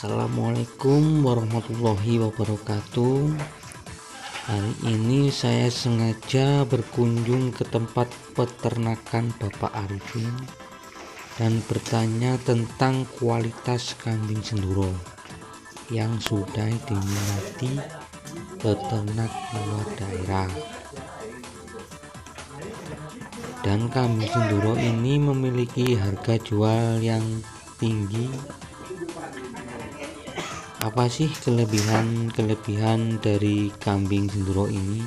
Assalamualaikum warahmatullahi wabarakatuh. Hari ini saya sengaja berkunjung ke tempat peternakan Bapak Arifin dan bertanya tentang kualitas kambing Senduro yang sudah diminati peternak luar daerah. Dan kambing Senduro ini memiliki harga jual yang tinggi. Apa sih kelebihan dari kambing Senduro ini?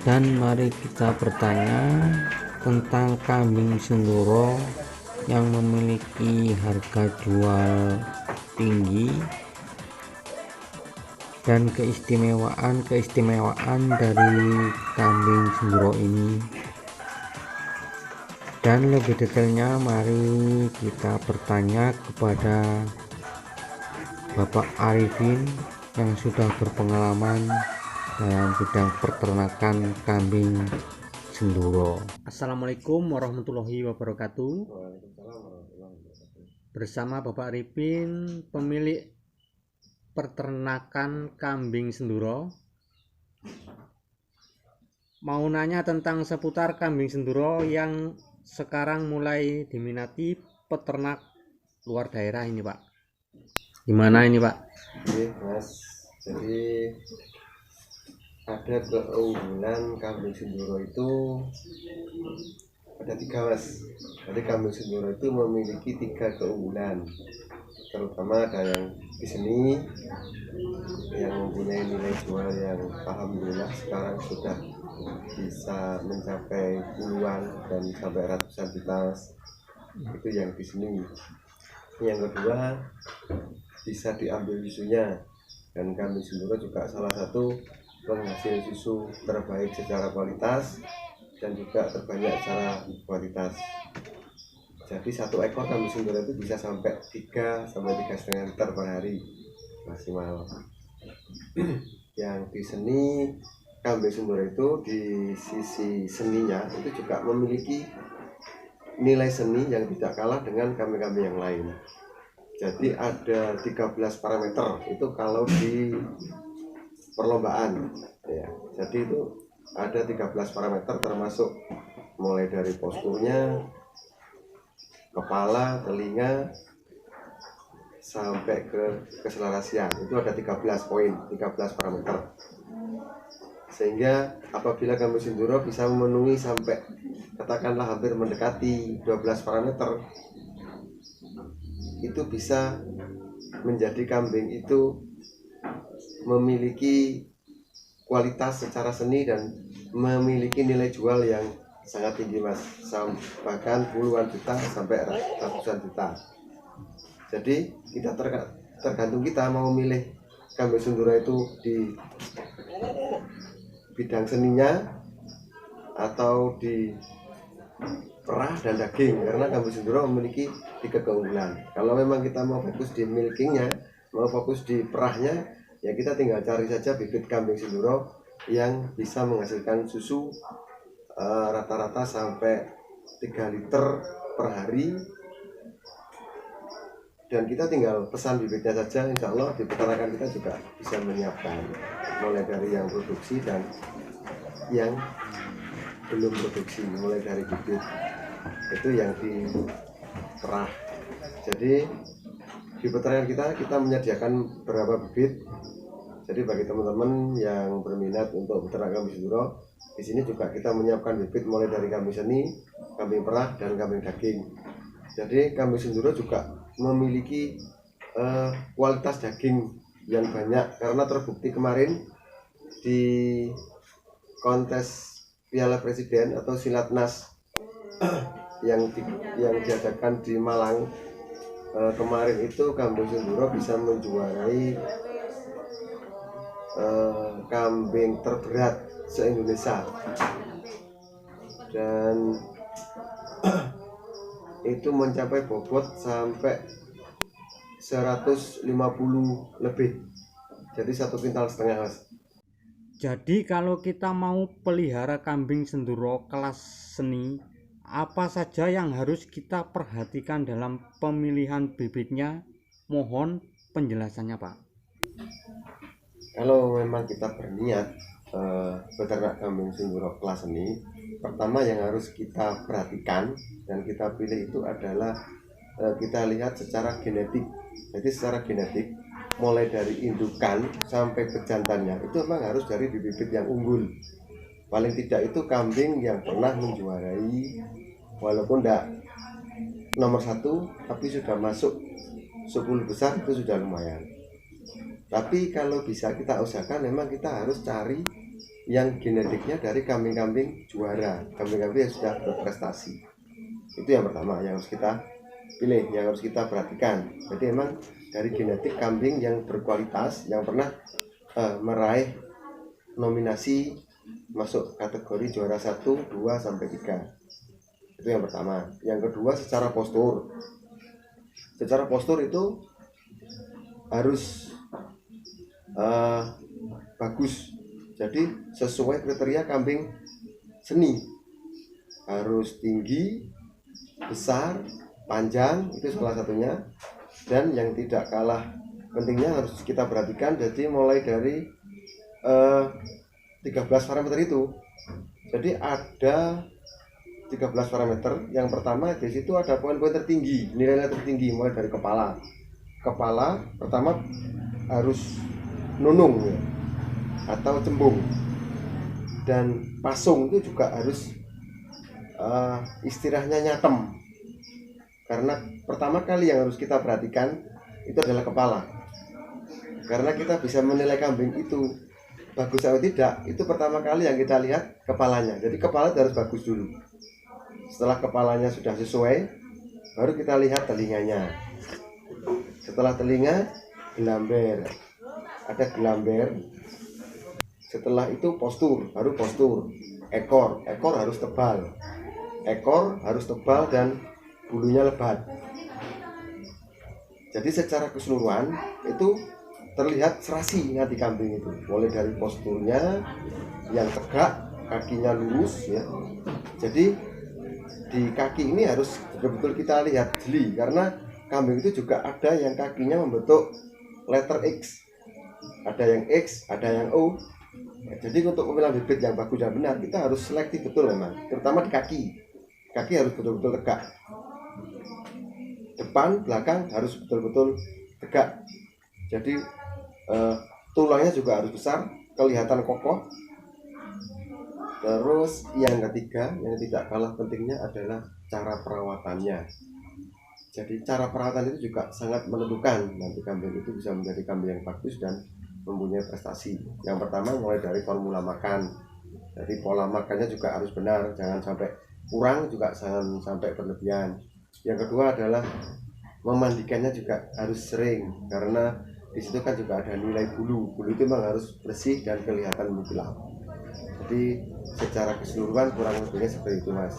Dan mari kita bertanya tentang kambing Senduro yang memiliki harga jual tinggi dan keistimewaan dari kambing Senduro ini. Dan lebih detailnya mari kita bertanya kepada Bapak Arifin yang sudah berpengalaman dalam bidang peternakan kambing Senduro. Assalamualaikum warahmatullahi wabarakatuh. Bersama Bapak Arifin, pemilik peternakan kambing Senduro, mau nanya tentang seputar kambing Senduro yang sekarang mulai diminati peternak luar daerah ini, Pak. Gimana ini, Pak? Oke, Mas. Jadi ada keunggulan kambing Senduro itu ada 3, Mas. Jadi kambing Senduro itu memiliki 3 keunggulan. Terutama ada yang di sini yang mempunyai nilai jual yang alhamdulillah sekarang sudah bisa mencapai puluhan dan sampai ratusan juta. Itu yang di sini. Yang kedua, bisa diambil susunya, dan kambing Senduro juga salah satu penghasil susu terbaik secara kualitas dan juga terbanyak secara kualitas. Jadi 1 ekor kambing Senduro itu bisa sampai 3-3,5 liter per hari maksimal. Yang di sini kambing Senduro itu di sisi seninya itu juga memiliki nilai seni yang tidak kalah dengan kambing-kambing yang lain. Jadi ada 13 parameter itu kalau di perlombaan ya. Jadi itu ada 13 parameter termasuk mulai dari posturnya, kepala, telinga sampai ke keselarasian. Itu ada 13 poin, 13 parameter. Sehingga apabila kambing Senduro bisa memenuhi sampai katakanlah hampir mendekati 12 parameter, itu bisa menjadi kambing itu memiliki kualitas secara seni dan memiliki nilai jual yang sangat tinggi, Mas. Bahkan puluhan juta sampai ratusan juta. Jadi kita tergantung kita mau milih kambing Senduro itu di bidang seninya atau di perah dan daging, karena kambing Senduro memiliki 3 keunggulan. Kalau memang kita mau fokus di milkingnya, mau fokus di perahnya, ya kita tinggal cari saja bibit kambing Senduro yang bisa menghasilkan susu rata-rata sampai 3 liter per hari, dan kita tinggal pesan bibitnya saja. Insya Allah di peternakan kita juga bisa menyiapkan mulai dari yang produksi dan yang belum produksi, mulai dari bibit itu yang diperah. Jadi di peternakan kita menyediakan beberapa bibit. Jadi bagi teman-teman yang berminat untuk peternak kambing Senduro, di sini juga kita menyiapkan bibit mulai dari kambing seni, kambing perah, dan kambing daging. Jadi kambing Senduro juga memiliki kualitas daging yang banyak, karena terbukti kemarin di kontes Piala Presiden atau Silatnas yang diadakan di Malang kemarin itu, kambing Senduro bisa menjuarai kambing terberat se-Indonesia, dan itu mencapai bobot sampai 150 lebih. Jadi 1,5 kintal, Mas. Jadi kalau kita mau pelihara kambing Senduro kelas seni apa saja yang harus kita perhatikan dalam pemilihan bibitnya? Mohon penjelasannya, Pak. Kalau memang kita berniat beternak kambing Sindoro kelas ini, pertama yang harus kita perhatikan dan kita pilih itu adalah kita lihat secara genetik. Jadi secara genetik, mulai dari indukan sampai pejantannya itu memang harus dari bibit yang unggul. Paling tidak itu kambing yang pernah menjuarai, walaupun tidak nomor 1, tapi sudah masuk 10 besar itu sudah lumayan. Tapi kalau bisa kita usahakan memang kita harus cari yang genetiknya dari kambing-kambing juara, kambing-kambing yang sudah berprestasi. Itu yang pertama yang harus kita pilih, yang harus kita perhatikan. Jadi memang dari genetik kambing yang berkualitas, yang pernah meraih nominasi masuk kategori juara 1, 2, sampai 3. Itu yang pertama. Yang kedua secara postur. Secara postur itu harus bagus. Jadi sesuai kriteria kambing seni, harus tinggi, besar, panjang, itu salah satunya. Dan yang tidak kalah pentingnya harus kita perhatikan, jadi mulai dari 13 parameter itu. Jadi ada 13 parameter. Yang pertama di situ ada poin-poin tertinggi, nilai tertinggi mulai dari kepala. Kepala pertama harus nunung ya, atau cembung, dan pasung itu juga harus istilahnya nyatem, karena pertama kali yang harus kita perhatikan itu adalah kepala, karena kita bisa menilai kambing itu bagus atau tidak itu pertama kali yang kita lihat kepalanya. Jadi kepala itu harus bagus dulu. Setelah kepalanya sudah sesuai, baru kita lihat telinganya. Setelah telinga, gelamber, ada gelamber. Setelah itu postur, baru postur. Ekor harus tebal. Ekor harus tebal dan bulunya lebat. Jadi secara keseluruhan itu terlihat serasi nanti kambing itu. Mulai dari posturnya yang tegak, kakinya lurus ya. Jadi di kaki ini harus betul-betul kita lihat jeli, karena kambing itu juga ada yang kakinya membentuk letter X, ada yang X, ada yang O. Jadi untuk memilih bibit yang bagus dan benar kita harus selektif betul memang, terutama di kaki. Kaki harus betul-betul tegak, depan belakang harus betul-betul tegak. Jadi tulangnya juga harus besar, kelihatan kokoh. Terus yang ketiga, yang tidak kalah pentingnya adalah cara perawatannya. Jadi cara perawatan itu juga sangat menentukan nanti kambing itu bisa menjadi kambing yang bagus dan mempunyai prestasi. Yang pertama mulai dari formula makan. Jadi pola makannya juga harus benar, jangan sampai kurang, juga jangan sampai berlebihan. Yang kedua adalah memandikannya juga harus sering, karena di situ kan juga ada nilai bulu. Bulu itu memang harus bersih dan kelihatan mengkilap. Jadi secara keseluruhan kurang lebihnya seperti itu, Mas.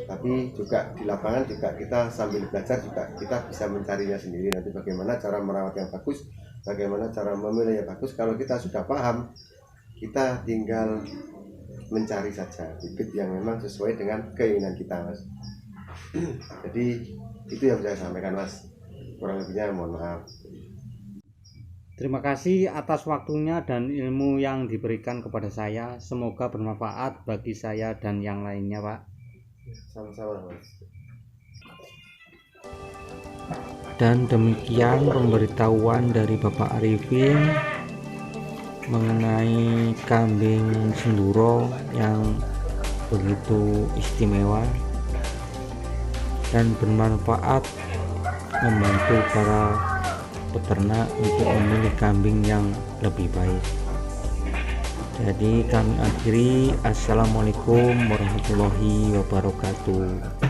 Tapi juga di lapangan juga kita sambil belajar juga kita bisa mencarinya sendiri, nanti bagaimana cara merawat yang bagus, bagaimana cara memilih yang bagus. Kalau kita sudah paham, kita tinggal mencari saja bibit yang memang sesuai dengan keinginan kita, Mas. Jadi itu yang saya sampaikan, Mas. Kurang lebihnya mohon maaf. Terima kasih atas waktunya dan ilmu yang diberikan kepada saya. Semoga bermanfaat bagi saya dan yang lainnya, Pak. Sama-sama, Mas. Dan demikian pemberitahuan dari Bapak Arifin mengenai kambing Sindoro yang begitu istimewa dan bermanfaat, membantu para peternak untuk memilih kambing yang lebih baik. Jadi kami akhiri, assalamualaikum warahmatullahi wabarakatuh.